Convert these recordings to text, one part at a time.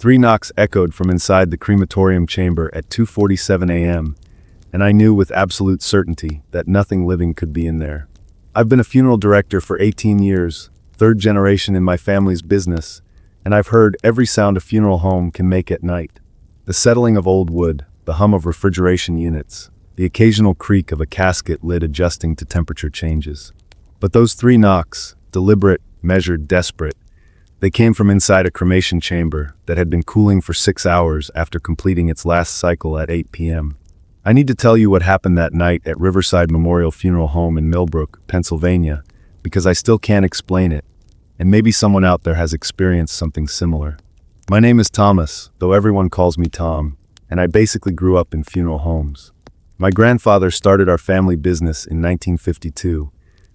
Three knocks echoed from inside the crematorium chamber at 2:47 a.m., and I knew with absolute certainty that nothing living could be in there. I've been a funeral director for 18 years, third generation in my family's business, and I've heard every sound a funeral home can make at night. The settling of old wood, the hum of refrigeration units, the occasional creak of a casket lid adjusting to temperature changes. But those three knocks, deliberate, measured, desperate, they came from inside a cremation chamber that had been cooling for 6 hours after completing its last cycle at 8 p.m. I need to tell you what happened that night at Riverside Memorial Funeral Home in Millbrook, Pennsylvania, because I still can't explain it, and maybe someone out there has experienced something similar. My name is Thomas, though everyone calls me Tom, and I basically grew up in funeral homes. My grandfather started our family business in 1952,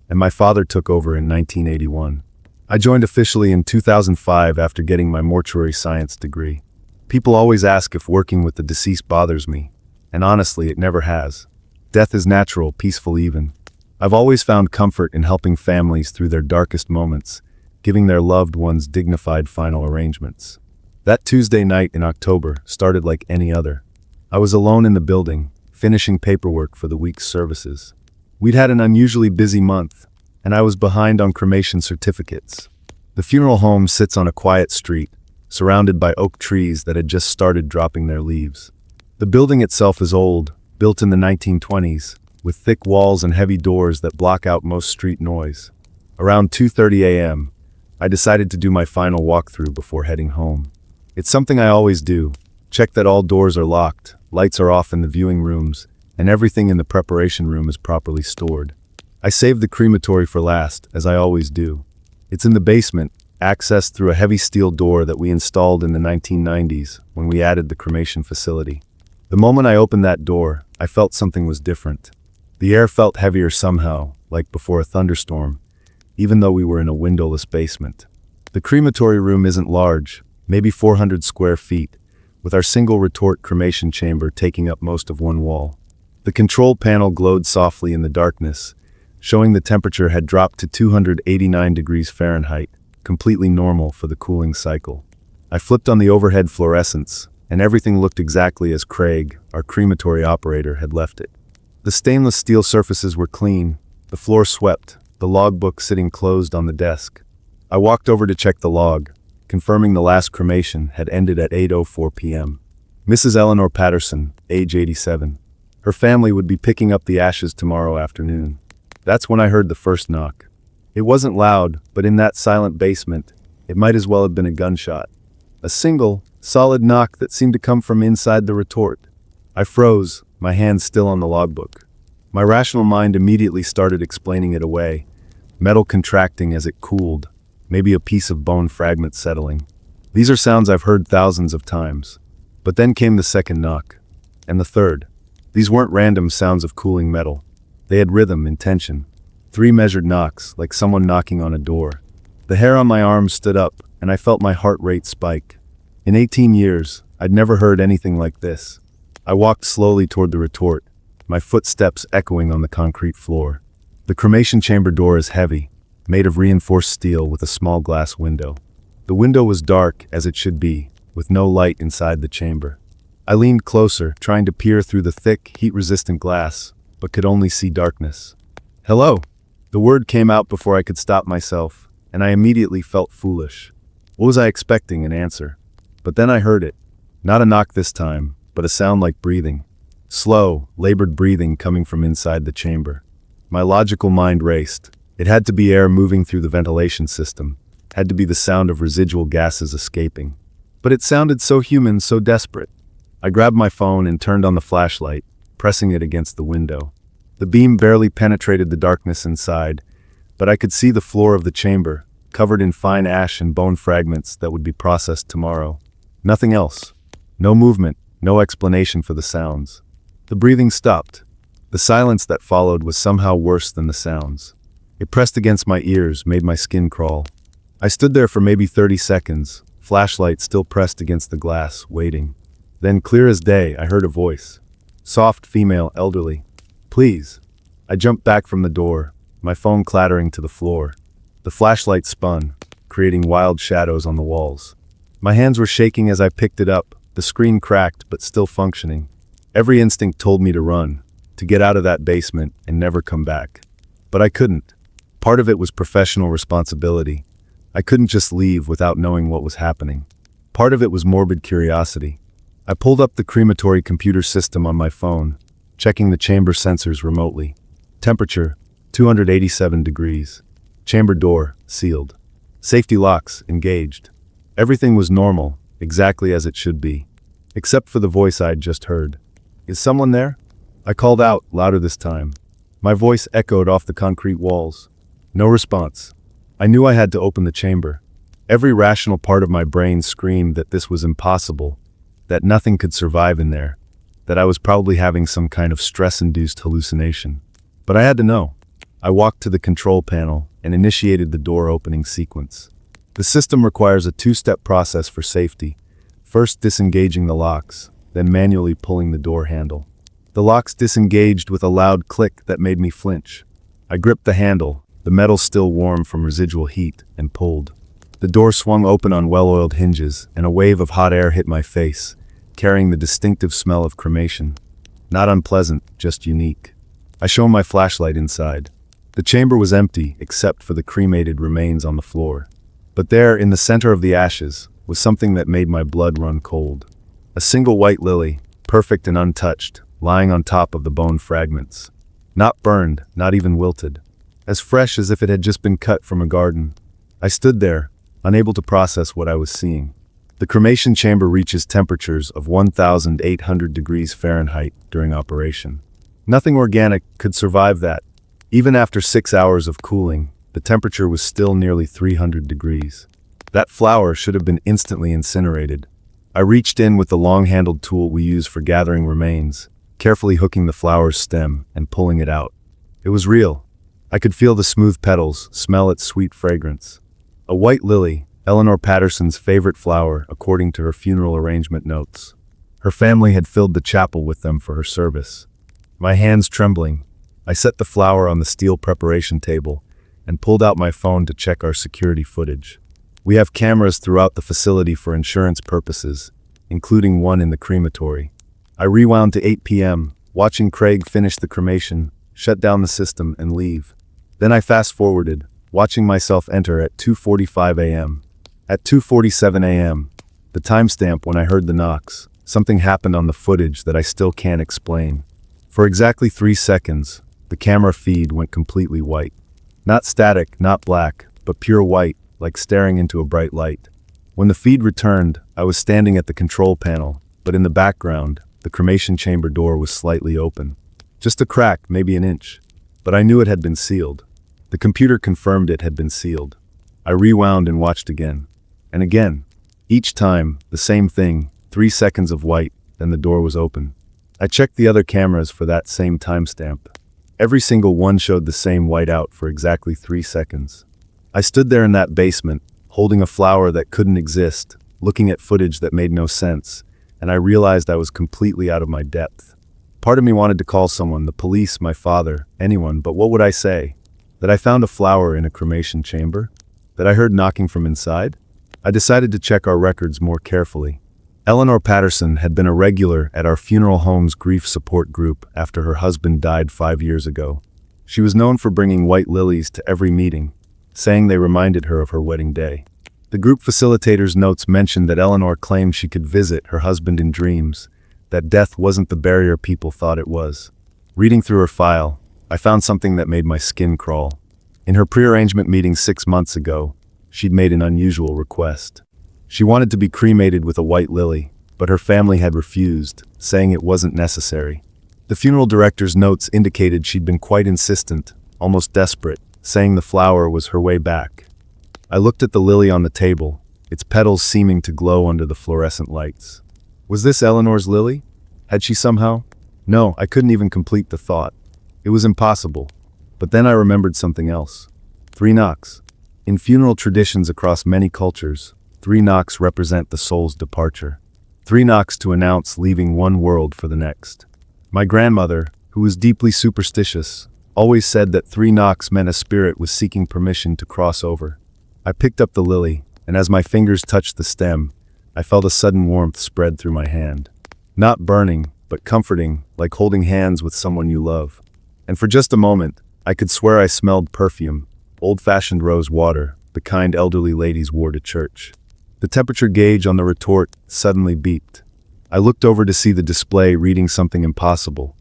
and my father took over in 1981. I joined officially in 2005 after getting my mortuary science degree. People always ask if working with the deceased bothers me, and honestly, it never has. Death is natural, peaceful even. I've always found comfort in helping families through their darkest moments, giving their loved ones dignified final arrangements. That Tuesday night in October started like any other. I was alone in the building, finishing paperwork for the week's services. We'd had an unusually busy month, and I was behind on cremation certificates. The funeral home sits on a quiet street, surrounded by oak trees that had just started dropping their leaves. The building itself is old, built in the 1920s, with thick walls and heavy doors that block out most street noise. Around 2:30 a.m., I decided to do my final walkthrough before heading home. It's something I always do, check that all doors are locked, lights are off in the viewing rooms, and everything in the preparation room is properly stored. I saved the crematory for last, as I always do. It's in the basement, accessed through a heavy steel door that we installed in the 1990s when we added the cremation facility. The moment I opened that door, I felt something was different. The air felt heavier somehow, like before a thunderstorm, even though we were in a windowless basement. The crematory room isn't large, maybe 400 square feet, with our single retort cremation chamber taking up most of one wall. The control panel glowed softly in the darkness, showing the temperature had dropped to 289 degrees Fahrenheit, completely normal for the cooling cycle. I flipped on the overhead fluorescents, and everything looked exactly as Craig, our crematory operator, had left it. The stainless steel surfaces were clean, the floor swept, the logbook sitting closed on the desk. I walked over to check the log, confirming the last cremation had ended at 8:04 p.m. Mrs. Eleanor Patterson, age 87. Her family would be picking up the ashes tomorrow afternoon. That's when I heard the first knock. It wasn't loud, but in that silent basement, it might as well have been a gunshot. A single, solid knock that seemed to come from inside the retort. I froze, my hands still on the logbook. My rational mind immediately started explaining it away, metal contracting as it cooled, maybe a piece of bone fragment settling. These are sounds I've heard thousands of times. But then came the second knock, and the third. These weren't random sounds of cooling metal. They had rhythm, intention. 3 measured knocks, like someone knocking on a door. The hair on my arms stood up, and I felt my heart rate spike. In 18 years, I'd never heard anything like this. I walked slowly toward the retort, my footsteps echoing on the concrete floor. The cremation chamber door is heavy, made of reinforced steel with a small glass window. The window was dark, as it should be, with no light inside the chamber. I leaned closer, trying to peer through the thick, heat-resistant glass, but could only see darkness. "Hello!" The word came out before I could stop myself, and I immediately felt foolish. What was I expecting an answer? But then I heard it. Not a knock this time, but a sound like breathing. Slow, labored breathing coming from inside the chamber. My logical mind raced. It had to be air moving through the ventilation system. Had to be the sound of residual gases escaping. But it sounded so human, so desperate. I grabbed my phone and turned on the flashlight, pressing it against the window. The beam barely penetrated the darkness inside, but I could see the floor of the chamber, covered in fine ash and bone fragments that would be processed tomorrow. Nothing else. No movement, no explanation for the sounds. The breathing stopped. The silence that followed was somehow worse than the sounds. It pressed against my ears, made my skin crawl. I stood there for maybe 30 seconds, flashlight still pressed against the glass, waiting. Then, clear as day, I heard a voice. Soft, female, elderly. "Please." I jumped back from the door, my phone clattering to the floor. The flashlight spun, creating wild shadows on the walls. My hands were shaking as I picked it up, the screen cracked but still functioning. Every instinct told me to run, to get out of that basement and never come back. But I couldn't. Part of it was professional responsibility. I couldn't just leave without knowing what was happening. Part of it was morbid curiosity. I pulled up the crematory computer system on my phone, checking the chamber sensors remotely. Temperature, 287 degrees. Chamber door, sealed. Safety locks, engaged. Everything was normal, exactly as it should be. Except for the voice I'd just heard. "Is someone there?" I called out, louder this time. My voice echoed off the concrete walls. No response. I knew I had to open the chamber. Every rational part of my brain screamed that this was impossible, that nothing could survive in there, that I was probably having some kind of stress-induced hallucination. But I had to know. I walked to the control panel and initiated the door opening sequence. The system requires a two-step process for safety, first disengaging the locks, then manually pulling the door handle. The locks disengaged with a loud click that made me flinch. I gripped the handle, the metal still warm from residual heat, and pulled. The door swung open on well-oiled hinges, and a wave of hot air hit my face, carrying the distinctive smell of cremation. Not unpleasant, just unique. I shone my flashlight inside. The chamber was empty except for the cremated remains on the floor. But there, in the center of the ashes, was something that made my blood run cold. A single white lily, perfect and untouched, lying on top of the bone fragments. Not burned, not even wilted. As fresh as if it had just been cut from a garden. I stood there, unable to process what I was seeing. The cremation chamber reaches temperatures of 1,800 degrees Fahrenheit during operation. Nothing organic could survive that. Even after 6 hours of cooling, the temperature was still nearly 300 degrees. That flower should have been instantly incinerated. I reached in with the long-handled tool we use for gathering remains, carefully hooking the flower's stem and pulling it out. It was real. I could feel the smooth petals, smell its sweet fragrance. A white lily, Eleanor Patterson's favorite flower according to her funeral arrangement notes. Her family had filled the chapel with them for her service. My hands trembling, I set the flower on the steel preparation table and pulled out my phone to check our security footage. We have cameras throughout the facility for insurance purposes, including one in the crematory. I rewound to 8 p.m., watching Craig finish the cremation, shut down the system, and leave. Then I fast-forwarded, watching myself enter at 2:45 a.m. At 2:47 a.m., the timestamp when I heard the knocks, something happened on the footage that I still can't explain. For exactly 3 seconds, the camera feed went completely white. Not static, not black, but pure white, like staring into a bright light. When the feed returned, I was standing at the control panel, but in the background, the cremation chamber door was slightly open. Just a crack, maybe an inch. But I knew it had been sealed. The computer confirmed it had been sealed. I rewound and watched again. And again. Each time, the same thing, 3 seconds of white, then the door was open. I checked the other cameras for that same timestamp. Every single one showed the same whiteout for exactly 3 seconds. I stood there in that basement, holding a flower that couldn't exist, looking at footage that made no sense, and I realized I was completely out of my depth. Part of me wanted to call someone, the police, my father, anyone, but what would I say? That I found a flower in a cremation chamber? That I heard knocking from inside? I decided to check our records more carefully. Eleanor Patterson had been a regular at our funeral home's grief support group after her husband died 5 years ago. She was known for bringing white lilies to every meeting, saying they reminded her of her wedding day. The group facilitator's notes mentioned that Eleanor claimed she could visit her husband in dreams, that death wasn't the barrier people thought it was. Reading through her file, I found something that made my skin crawl. In her prearrangement meeting 6 months ago, she'd made an unusual request. She wanted to be cremated with a white lily, but her family had refused, saying it wasn't necessary. The funeral director's notes indicated she'd been quite insistent, almost desperate, saying the flower was her way back. I looked at the lily on the table, its petals seeming to glow under the fluorescent lights. Was this Eleanor's lily? Had she somehow? No, I couldn't even complete the thought. It was impossible. But then I remembered something else. 3 knocks. In funeral traditions across many cultures, 3 knocks represent the soul's departure. 3 knocks to announce leaving one world for the next. My grandmother, who was deeply superstitious, always said that 3 knocks meant a spirit was seeking permission to cross over. I picked up the lily, and as my fingers touched the stem, I felt a sudden warmth spread through my hand. Not burning, but comforting, like holding hands with someone you love. And for just a moment, I could swear I smelled perfume, old-fashioned rose water, the kind elderly ladies wore to church. The temperature gauge on the retort suddenly beeped. I looked over to see the display reading something impossible.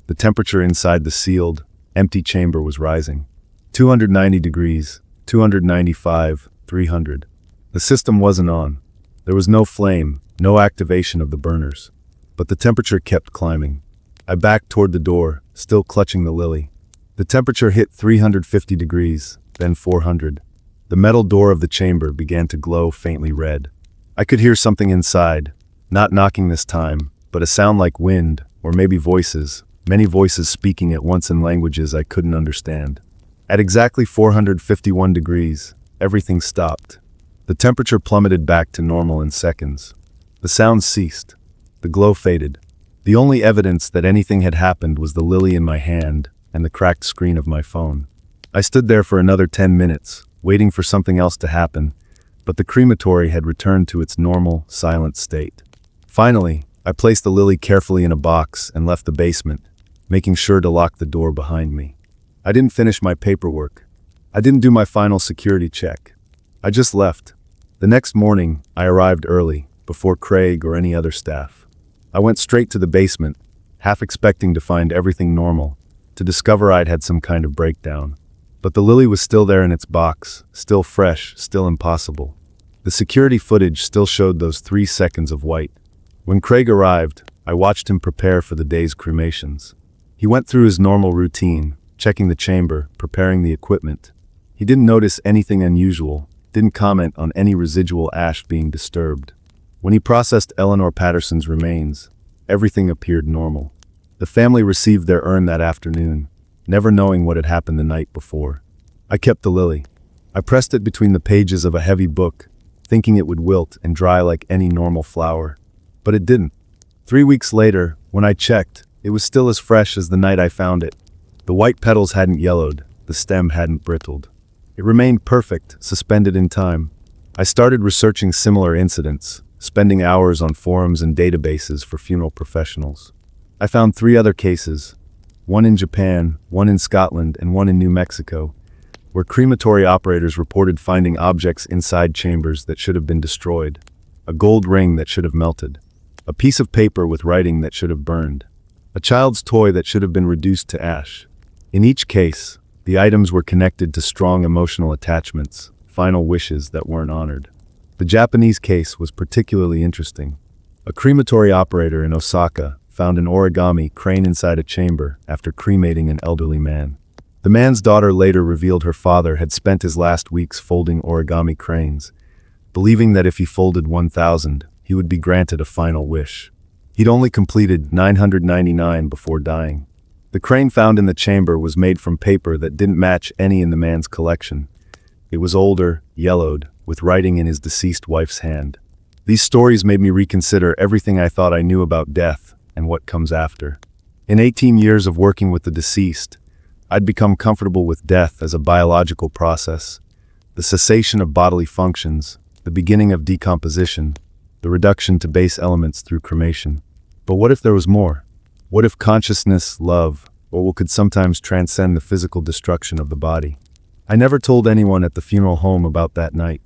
The temperature inside the sealed, empty chamber was rising. 290 degrees, 295, 300. The system wasn't on. There was no flame, no activation of the burners. But the temperature kept climbing. I backed toward the door, still clutching the lily. The temperature hit 350 degrees, then 400. The metal door of the chamber began to glow faintly red. I could hear something inside, not knocking this time, but a sound like wind, or maybe voices, many voices speaking at once in languages I couldn't understand. At exactly 451 degrees, everything stopped. The temperature plummeted back to normal in seconds. The sound ceased. The glow faded. The only evidence that anything had happened was the lily in my hand and the cracked screen of my phone. I stood there for another 10 minutes, waiting for something else to happen, but the crematory had returned to its normal, silent state. Finally, I placed the lily carefully in a box and left the basement, making sure to lock the door behind me. I didn't finish my paperwork. I didn't do my final security check. I just left. The next morning, I arrived early, before Craig or any other staff. I went straight to the basement, half expecting to find everything normal, to discover I'd had some kind of breakdown. But the lily was still there in its box, still fresh, still impossible. The security footage still showed those 3 seconds of white. When Craig arrived, I watched him prepare for the day's cremations. He went through his normal routine, checking the chamber, preparing the equipment. He didn't notice anything unusual, didn't comment on any residual ash being disturbed. When he processed Eleanor Patterson's remains, everything appeared normal. The family received their urn that afternoon, never knowing what had happened the night before. I kept the lily. I pressed it between the pages of a heavy book, thinking it would wilt and dry like any normal flower. But it didn't. 3 weeks later, when I checked, it was still as fresh as the night I found it. The white petals hadn't yellowed, the stem hadn't brittled. It remained perfect, suspended in time. I started researching similar incidents, spending hours on forums and databases for funeral professionals. I found 3 other cases, one in Japan, one in Scotland, and one in New Mexico, where crematory operators reported finding objects inside chambers that should have been destroyed, a gold ring that should have melted, a piece of paper with writing that should have burned, a child's toy that should have been reduced to ash. In each case, the items were connected to strong emotional attachments, final wishes that weren't honored. The Japanese case was particularly interesting. A crematory operator in Osaka found an origami crane inside a chamber after cremating an elderly man. The man's daughter later revealed her father had spent his last weeks folding origami cranes, believing that if he folded 1,000, he would be granted a final wish. He'd only completed 999 before dying. The crane found in the chamber was made from paper that didn't match any in the man's collection. It was older, yellowed, with writing in his deceased wife's hand. These stories made me reconsider everything I thought I knew about death and what comes after. In 18 years of working with the deceased, I'd become comfortable with death as a biological process, the cessation of bodily functions, the beginning of decomposition, the reduction to base elements through cremation. But what if there was more? What if consciousness, love, or what could sometimes transcend the physical destruction of the body? I never told anyone at the funeral home about that night.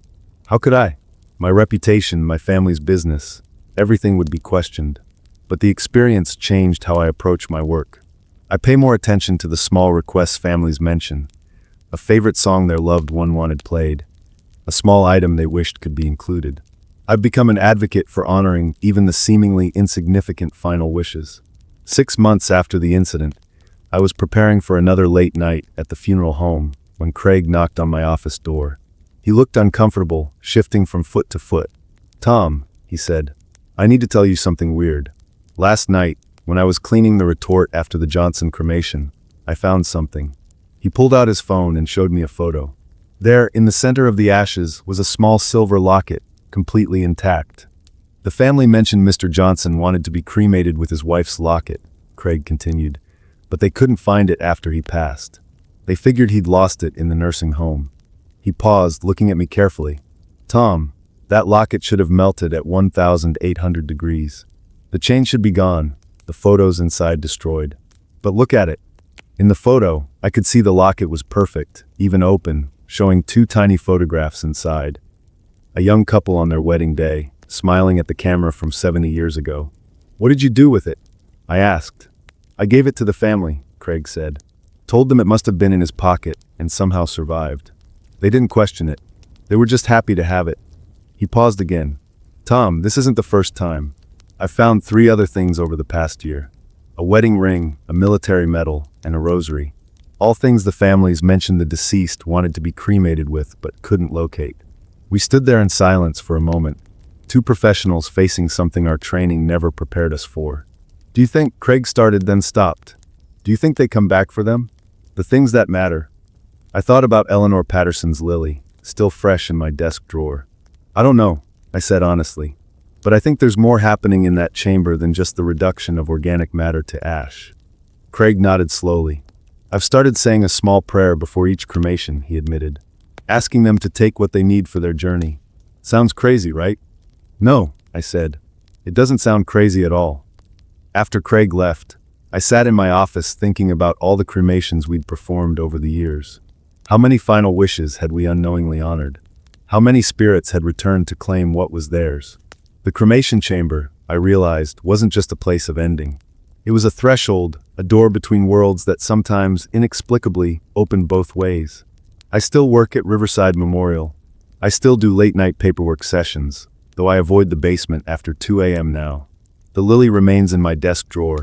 How could I? My reputation, my family's business, everything would be questioned. But the experience changed how I approach my work. I pay more attention to the small requests families mention, a favorite song their loved one wanted played, a small item they wished could be included. I've become an advocate for honoring even the seemingly insignificant final wishes. 6 months after the incident, I was preparing for another late night at the funeral home when Craig knocked on my office door. He looked uncomfortable, shifting from foot to foot. "Tom," he said, "I need to tell you something weird. Last night, when I was cleaning the retort after the Johnson cremation, I found something." He pulled out his phone and showed me a photo. There, in the center of the ashes, was a small silver locket, completely intact. "The family mentioned Mr. Johnson wanted to be cremated with his wife's locket," Craig continued, "but they couldn't find it after he passed. They figured he'd lost it in the nursing home." He paused, looking at me carefully. "Tom, That locket should have melted at 1,800 degrees. The chain should be gone, the photos inside destroyed. But look at it. In the photo, I could see the locket was perfect, even open, showing 2 tiny photographs inside. A young couple on their wedding day, smiling at the camera from 70 years ago. "What did you do with it?" I asked. "I gave it to the family," Craig said. "Told them it must have been in his pocket and somehow survived. They didn't question it. They were just happy to have it." He paused again. "Tom, this isn't the first time. I've found 3 other things over the past year. A wedding ring, a military medal, and a rosary. All things the families mentioned the deceased wanted to be cremated with but couldn't locate." We stood there in silence for a moment, 2 professionals facing something our training never prepared us for. "Do you think," Craig started then stopped, "do you think they come back for them? The things that matter?" I thought about Eleanor Patterson's lily, still fresh in my desk drawer. "I don't know," I said honestly. "But I think there's more happening in that chamber than just the reduction of organic matter to ash." Craig nodded slowly. "I've started saying a small prayer before each cremation," he admitted, "asking them to take what they need for their journey." "Sounds crazy, right?" "No," I said. "It doesn't sound crazy at all." After Craig left, I sat in my office thinking about all the cremations we'd performed over the years. How many final wishes had we unknowingly honored? How many spirits had returned to claim what was theirs? The cremation chamber, I realized, wasn't just a place of ending. It was a threshold, a door between worlds that sometimes, inexplicably, opened both ways. I still work at Riverside Memorial. I still do late-night paperwork sessions, though I avoid the basement after 2 a.m. now. The lily remains in my desk drawer,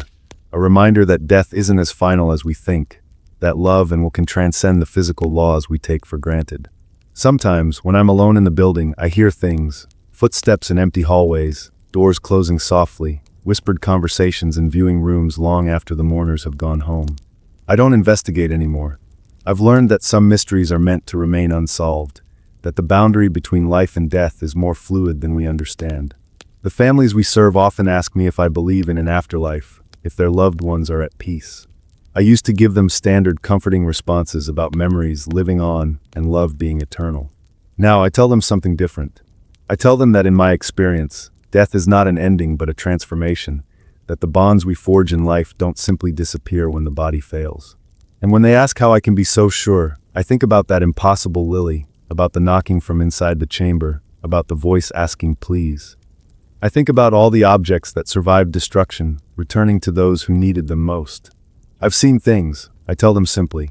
a reminder that death isn't as final as we think, that love and will can transcend the physical laws we take for granted. Sometimes, when I'm alone in the building, I hear things, footsteps in empty hallways, doors closing softly, whispered conversations in viewing rooms long after the mourners have gone home. I don't investigate anymore. I've learned that some mysteries are meant to remain unsolved, that the boundary between life and death is more fluid than we understand. The families we serve often ask me if I believe in an afterlife, if their loved ones are at peace. I used to give them standard comforting responses about memories living on and love being eternal. Now I tell them something different. I tell them that in my experience, death is not an ending but a transformation, that the bonds we forge in life don't simply disappear when the body fails. And when they ask how I can be so sure, I think about that impossible lily, about the knocking from inside the chamber, about the voice asking please. I think about all the objects that survived destruction, returning to those who needed them most. I've seen things, I tell them simply,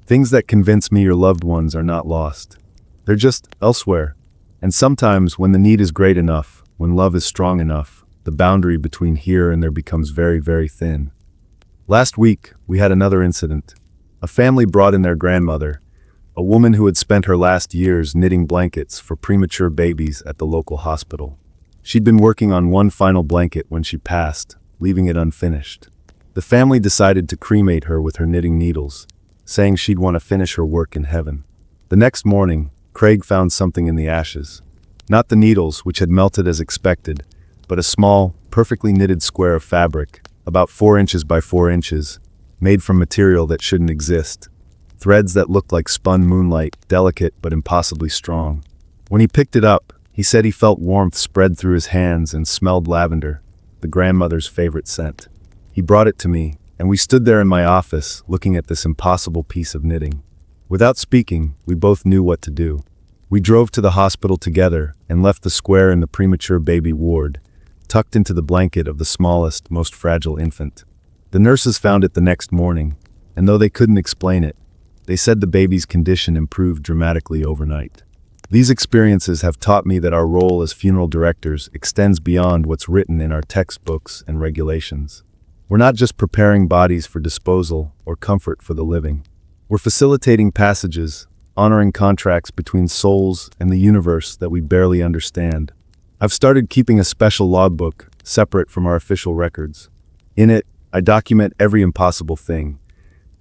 things that convince me your loved ones are not lost. They're just elsewhere. And sometimes when the need is great enough, when love is strong enough, the boundary between here and there becomes very, very thin. Last week, we had another incident. A family brought in their grandmother, a woman who had spent her last years knitting blankets for premature babies at the local hospital. She'd been working on one final blanket when she passed, leaving it unfinished. The family decided to cremate her with her knitting needles, saying she'd want to finish her work in heaven. The next morning, Craig found something in the ashes. Not the needles, which had melted as expected, but a small, perfectly knitted square of fabric, about 4 inches by 4 inches, made from material that shouldn't exist. Threads that looked like spun moonlight, delicate but impossibly strong. When he picked it up, he said he felt warmth spread through his hands and smelled lavender, the grandmother's favorite scent. He brought it to me, and we stood there in my office, looking at this impossible piece of knitting. Without speaking, we both knew what to do. We drove to the hospital together and left the square in the premature baby ward, tucked into the blanket of the smallest, most fragile infant. The nurses found it the next morning, and though they couldn't explain it, they said the baby's condition improved dramatically overnight. These experiences have taught me that our role as funeral directors extends beyond what's written in our textbooks and regulations. We're not just preparing bodies for disposal or comfort for the living. We're facilitating passages, honoring contracts between souls and the universe that we barely understand. I've started keeping a special logbook, separate from our official records. In it, I document every impossible thing,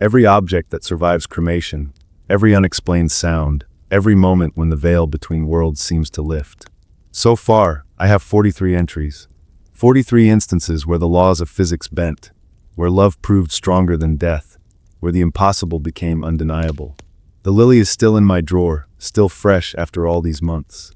every object that survives cremation, every unexplained sound, every moment when the veil between worlds seems to lift. So far, I have 43 entries. 43 instances where the laws of physics bent, where love proved stronger than death, where the impossible became undeniable. The lily is still in my drawer, still fresh after all these months.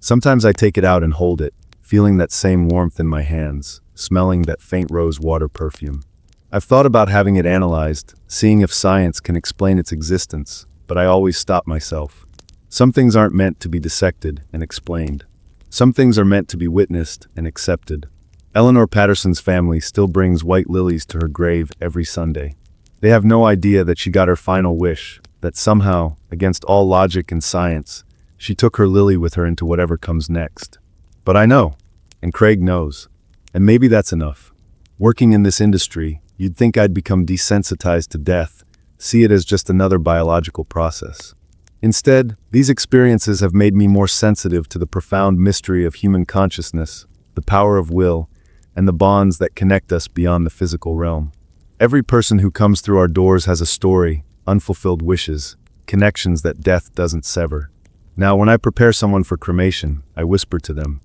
Sometimes I take it out and hold it, feeling that same warmth in my hands, smelling that faint rose water perfume. I've thought about having it analyzed, seeing if science can explain its existence, but I always stop myself. Some things aren't meant to be dissected and explained. Some things are meant to be witnessed and accepted. Eleanor Patterson's family still brings white lilies to her grave every Sunday. They have no idea that she got her final wish, that somehow, against all logic and science, she took her lily with her into whatever comes next. But I know, and Craig knows, and maybe that's enough. Working in this industry, you'd think I'd become desensitized to death, see it as just another biological process. Instead, these experiences have made me more sensitive to the profound mystery of human consciousness, the power of will, and the bonds that connect us beyond the physical realm. Every person who comes through our doors has a story, unfulfilled wishes, connections that death doesn't sever. Now, when I prepare someone for cremation, I whisper to them,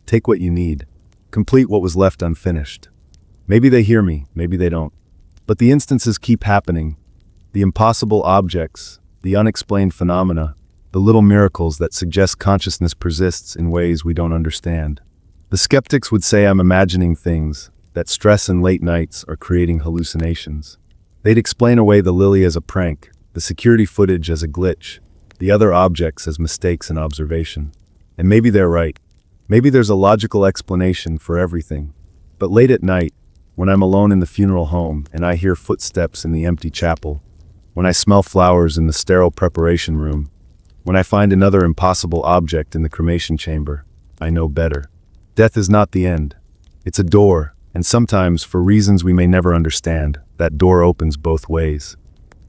"Take what you need. Complete what was left unfinished." Maybe they hear me, maybe they don't. But the instances keep happening. The impossible objects, the unexplained phenomena, the little miracles that suggest consciousness persists in ways we don't understand. The skeptics would say I'm imagining things, that stress and late nights are creating hallucinations. They'd explain away the lily as a prank, the security footage as a glitch, the other objects as mistakes in observation. And maybe they're right. Maybe there's a logical explanation for everything. But late at night, when I'm alone in the funeral home and I hear footsteps in the empty chapel, when I smell flowers in the sterile preparation room, when I find another impossible object in the cremation chamber, I know better. Death is not the end. It's a door, and sometimes, for reasons we may never understand, that door opens both ways.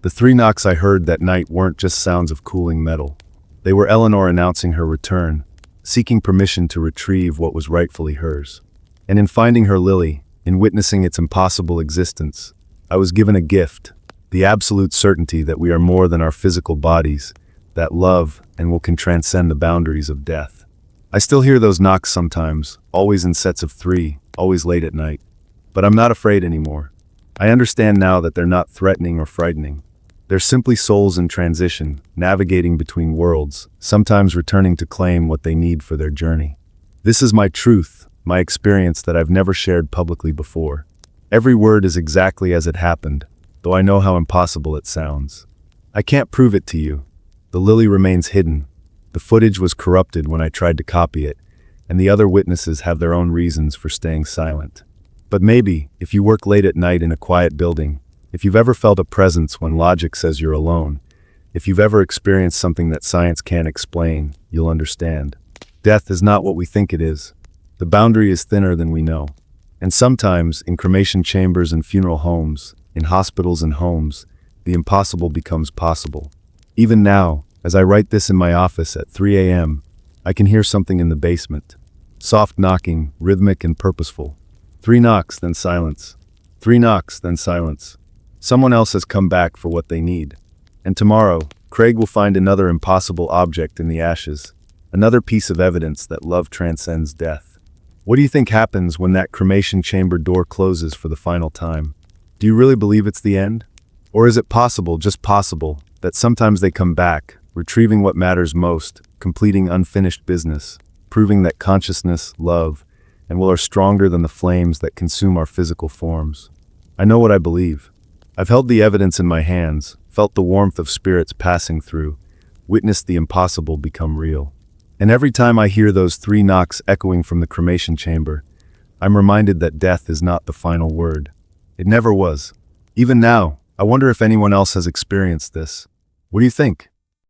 The 3 knocks I heard that night weren't just sounds of cooling metal. They were Eleanor announcing her return, seeking permission to retrieve what was rightfully hers. And in finding her lily, in witnessing its impossible existence, I was given a gift, the absolute certainty that we are more than our physical bodies, that love and will can transcend the boundaries of death. I still hear those knocks sometimes, always in sets of 3, always late at night. But I'm not afraid anymore. I understand now that they're not threatening or frightening. They're simply souls in transition, navigating between worlds, sometimes returning to claim what they need for their journey. This is my truth, my experience that I've never shared publicly before. Every word is exactly as it happened, though I know how impossible it sounds. I can't prove it to you. The lily remains hidden. The footage was corrupted when I tried to copy it, and the other witnesses have their own reasons for staying silent. But maybe, if you work late at night in a quiet building, if you've ever felt a presence when logic says you're alone, if you've ever experienced something that science can't explain, you'll understand. Death is not what we think it is. The boundary is thinner than we know. And sometimes, in cremation chambers and funeral homes, in hospitals and homes, the impossible becomes possible. Even now, as I write this in my office at 3 a.m., I can hear something in the basement. Soft knocking, rhythmic and purposeful. 3 knocks, then silence. 3 knocks, then silence. Someone else has come back for what they need. And tomorrow, Craig will find another impossible object in the ashes, another piece of evidence that love transcends death. What do you think happens when that cremation chamber door closes for the final time? Do you really believe it's the end? Or is it possible, just possible, that sometimes they come back, retrieving what matters most, completing unfinished business, proving that consciousness, love, and will are stronger than the flames that consume our physical forms? I know what I believe. I've held the evidence in my hands, felt the warmth of spirits passing through, witnessed the impossible become real. And every time I hear those 3 knocks echoing from the cremation chamber, I'm reminded that death is not the final word. It never was. Even now, I wonder if anyone else has experienced this. What do you think?